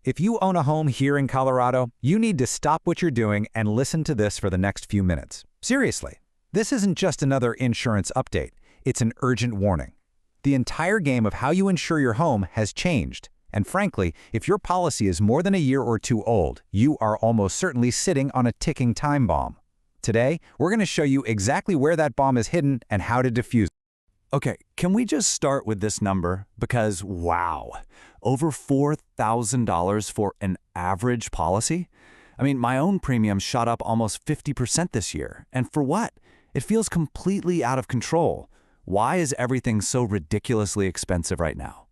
If you own a home here in Colorado, you need to stop what you're doing and listen to this for the next few minutes. Seriously, this isn't just another insurance update. It's an urgent warning. The entire game of how you insure your home has changed. And frankly, if your policy is more than a year or two old, you are almost certainly sitting on a ticking time bomb. Today, we're going to show you exactly where that bomb is hidden and how to defuse it. Okay, can we just start with this number? Because, wow, over $4,000 for an average policy? I mean, my own premium shot up almost 50% this year. And for what? It feels completely out of control. Why is everything so ridiculously expensive right now?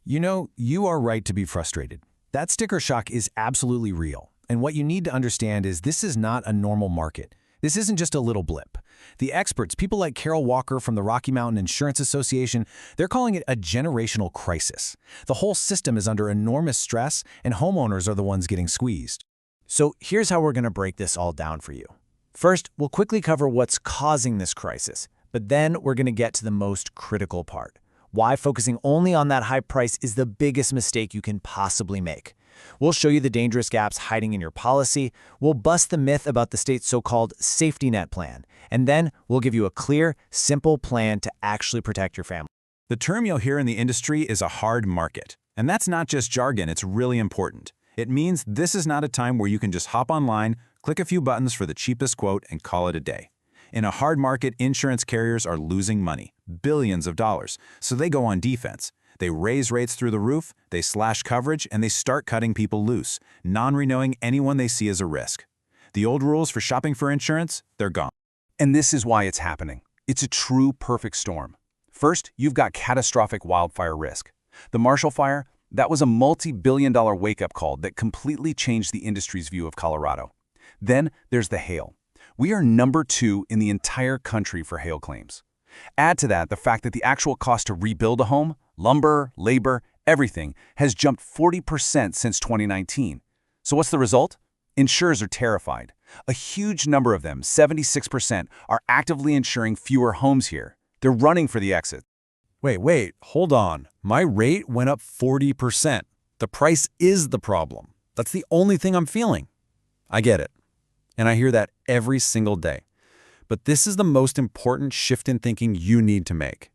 You know, you are right to be frustrated. That sticker shock is absolutely real. And what you need to understand is this is not a normal market. This isn't just a little blip. The experts, people like Carol Walker from the Rocky Mountain Insurance Association, they're calling it a generational crisis. The whole system is under enormous stress, and homeowners are the ones getting squeezed. So here's how we're going to break this all down for you. First, we'll quickly cover what's causing this crisis, but then we're going to get to the most critical part. Why focusing only on that high price is the biggest mistake you can possibly make. We'll show you the dangerous gaps hiding in your policy, we'll bust the myth about the state's so-called safety net plan, and then we'll give you a clear, simple plan to actually protect your family. The term you'll hear in the industry is a hard market. And that's not just jargon, it's really important. It means this is not a time where you can just hop online, click a few buttons for the cheapest quote, and call it a day. In a hard market, insurance carriers are losing money, billions of dollars, so they go on defense. They raise rates through the roof, they slash coverage, and they start cutting people loose, non-renewing anyone they see as a risk. The old rules for shopping for insurance, they're gone. And this is why it's happening. It's a true perfect storm. First, you've got catastrophic wildfire risk. The Marshall Fire, that was a multi-billion-dollar wake-up call that completely changed the industry's view of Colorado. Then there's the hail. We are number 2 in the entire country for hail claims. Add to that the fact that the actual cost to rebuild a home, lumber, labor, everything, has jumped 40% since 2019. So what's the result? Insurers are terrified. A huge number of them, 76%, are actively insuring fewer homes here. They're running for the exit. Wait, hold on. My rate went up 40%. The price is the problem. That's the only thing I'm feeling. I get it. And I hear that every single day. But this is the most important shift in thinking you need to make.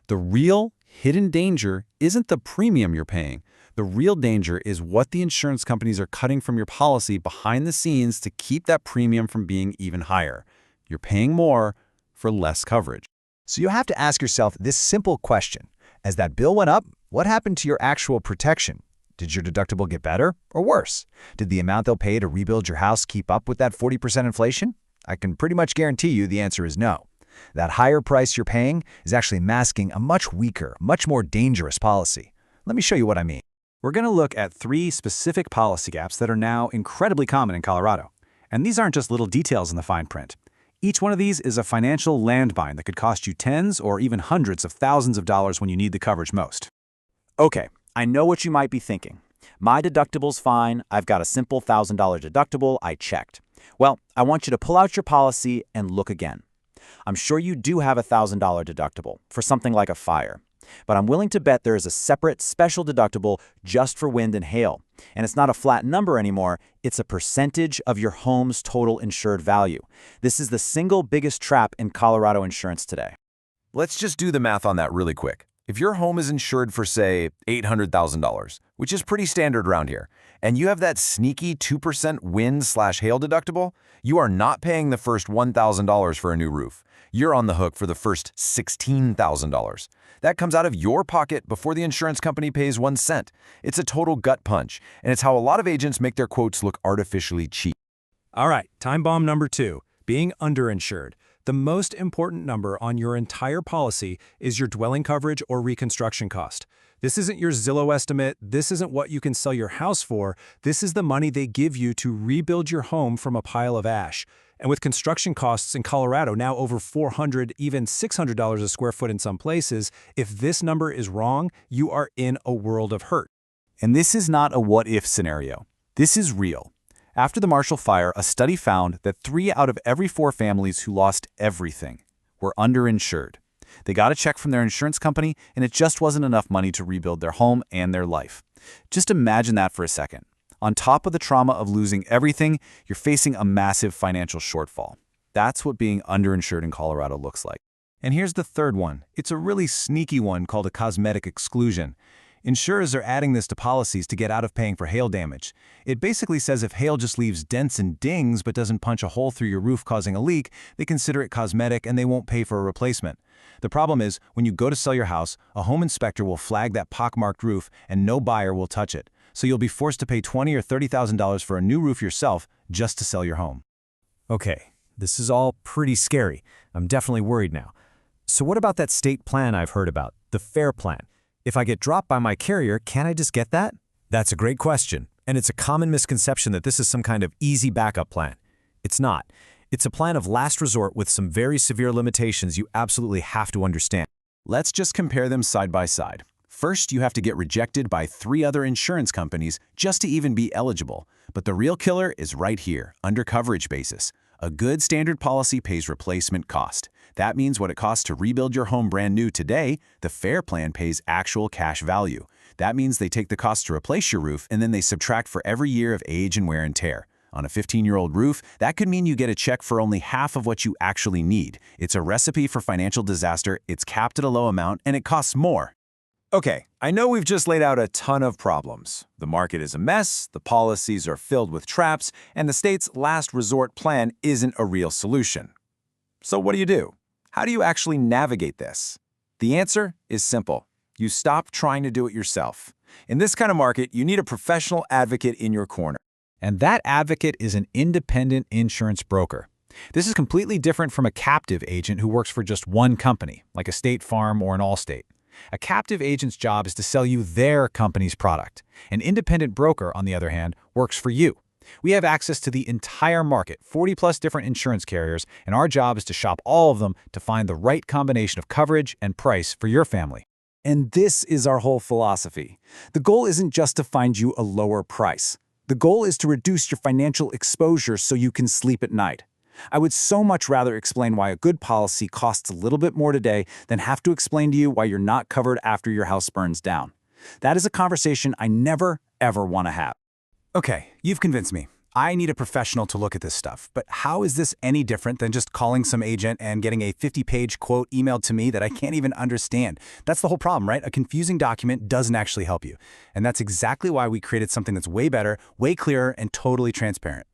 The real hidden danger isn't the premium you're paying. The real danger is what the insurance companies are cutting from your policy behind the scenes to keep that premium from being even higher. You're paying more for less coverage. So you have to ask yourself this simple question. As that bill went up, what happened to your actual protection? Did your deductible get better or worse? Did the amount they'll pay to rebuild your house keep up with that 40% inflation? I can pretty much guarantee you the answer is no. That higher price you're paying is actually masking a much weaker, much more dangerous policy. Let me show you what I mean. We're going to look at 3 specific policy gaps that are now incredibly common in Colorado. And these aren't just little details in the fine print. Each one of these is a financial landmine that could cost you tens or even hundreds of thousands of dollars when you need the coverage most. Okay, I know what you might be thinking. My deductible's fine, I've got a simple $1,000 deductible, I checked. Well, I want you to pull out your policy and look again. I'm sure you do have a $1,000 deductible for something like a fire, but I'm willing to bet there is a separate special deductible just for wind and hail. And it's not a flat number anymore, it's a percentage of your home's total insured value. This is the single biggest trap in Colorado insurance today. Let's just do the math on that really quick. If your home is insured for, say, $800,000, which is pretty standard around here, and you have that sneaky 2% wind/hail deductible, you are not paying the first $1,000 for a new roof. You're on the hook for the first $16,000. That comes out of your pocket before the insurance company pays 1 cent. It's a total gut punch, and it's how a lot of agents make their quotes look artificially cheap. All right, time bomb number 2, being underinsured. The most important number on your entire policy is your dwelling coverage or reconstruction cost. This isn't your Zillow estimate. This isn't what you can sell your house for. This is the money they give you to rebuild your home from a pile of ash. And with construction costs in Colorado now over $400, even $600 a square foot in some places, if this number is wrong, you are in a world of hurt. And this is not a what-if scenario. This is real. After the Marshall Fire, a study found that 3 out of every 4 families who lost everything were underinsured. They got a check from their insurance company, and it just wasn't enough money to rebuild their home and their life. Just imagine that for a second. On top of the trauma of losing everything, you're facing a massive financial shortfall. That's what being underinsured in Colorado looks like. And here's the third one. It's a really sneaky one called a cosmetic exclusion. Insurers are adding this to policies to get out of paying for hail damage. It basically says if hail just leaves dents and dings but doesn't punch a hole through your roof causing a leak, they consider it cosmetic and they won't pay for a replacement. The problem is, when you go to sell your house, a home inspector will flag that pockmarked roof and no buyer will touch it. So you'll be forced to pay $20,000 or $30,000 for a new roof yourself just to sell your home. Okay, this is all pretty scary. I'm definitely worried now. So what about that state plan I've heard about, the FAIR plan? If I get dropped by my carrier, can't I just get that? That's a great question, and it's a common misconception that this is some kind of easy backup plan. It's not. It's a plan of last resort with some very severe limitations you absolutely have to understand. Let's just compare them side by side. First, you have to get rejected by 3 other insurance companies just to even be eligible. But the real killer is right here, under coverage basis. A good standard policy pays replacement cost. That means what it costs to rebuild your home brand new today, the FAIR plan pays actual cash value. That means they take the cost to replace your roof and then they subtract for every year of age and wear and tear. On a 15-year-old roof, that could mean you get a check for only half of what you actually need. It's a recipe for financial disaster, it's capped at a low amount, and it costs more. Okay, I know we've just laid out a ton of problems. The market is a mess, the policies are filled with traps, and the state's last resort plan isn't a real solution. So what do? How do you actually navigate this? The answer is simple. You stop trying to do it yourself. In this kind of market, you need a professional advocate in your corner. And that advocate is an independent insurance broker. This is completely different from a captive agent who works for just one company, like a State Farm or an Allstate. A captive agent's job is to sell you their company's product. An independent broker, on the other hand, works for you. We have access to the entire market, 40+ different insurance carriers, and our job is to shop all of them to find the right combination of coverage and price for your family. And this is our whole philosophy. The goal isn't just to find you a lower price. The goal is to reduce your financial exposure so you can sleep at night. I would so much rather explain why a good policy costs a little bit more today than have to explain to you why you're not covered after your house burns down. That is a conversation I never, ever want to have. Okay, you've convinced me. I need a professional to look at this stuff, but how is this any different than just calling some agent and getting a 50-page quote emailed to me that I can't even understand? That's the whole problem, right? A confusing document doesn't actually help you. And that's exactly why we created something that's way better, way clearer, and totally transparent.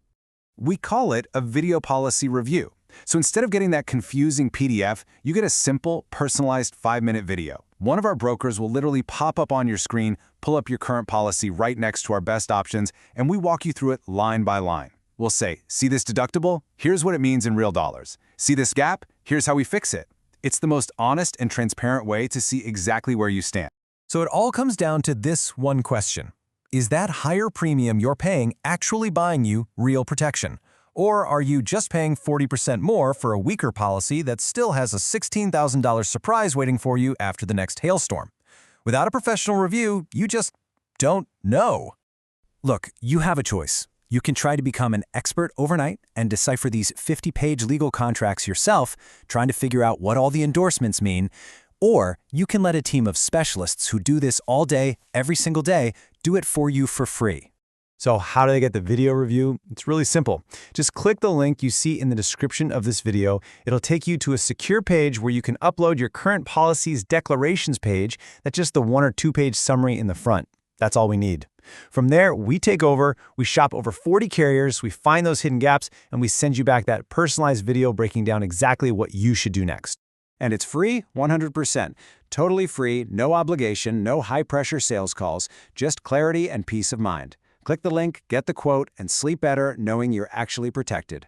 We call it a video policy review. So instead of getting that confusing PDF, you get a simple, personalized 5-minute video. One of our brokers will literally pop up on your screen, pull up your current policy right next to our best options, and we walk you through it line by line. We'll say, see this deductible? Here's what it means in real dollars. See this gap? Here's how we fix it. It's the most honest and transparent way to see exactly where you stand. So it all comes down to this one question. Is that higher premium you're paying actually buying you real protection? Or are you just paying 40% more for a weaker policy that still has a $16,000 surprise waiting for you after the next hailstorm? Without a professional review, you just don't know. Look, you have a choice. You can try to become an expert overnight and decipher these 50-page legal contracts yourself, trying to figure out what all the endorsements mean. Or you can let a team of specialists who do this all day, every single day, do it for you for free. So how do they get the video review? It's really simple. Just click the link you see in the description of this video. It'll take you to a secure page where you can upload your current policy's declarations page. That's just the 1 or 2-page summary in the front. That's all we need. From there, we take over, we shop over 40 carriers, we find those hidden gaps, and we send you back that personalized video breaking down exactly what you should do next. And it's free 100%. Totally free, no obligation, no high-pressure sales calls, just clarity and peace of mind. Click the link, get the quote, and sleep better knowing you're actually protected.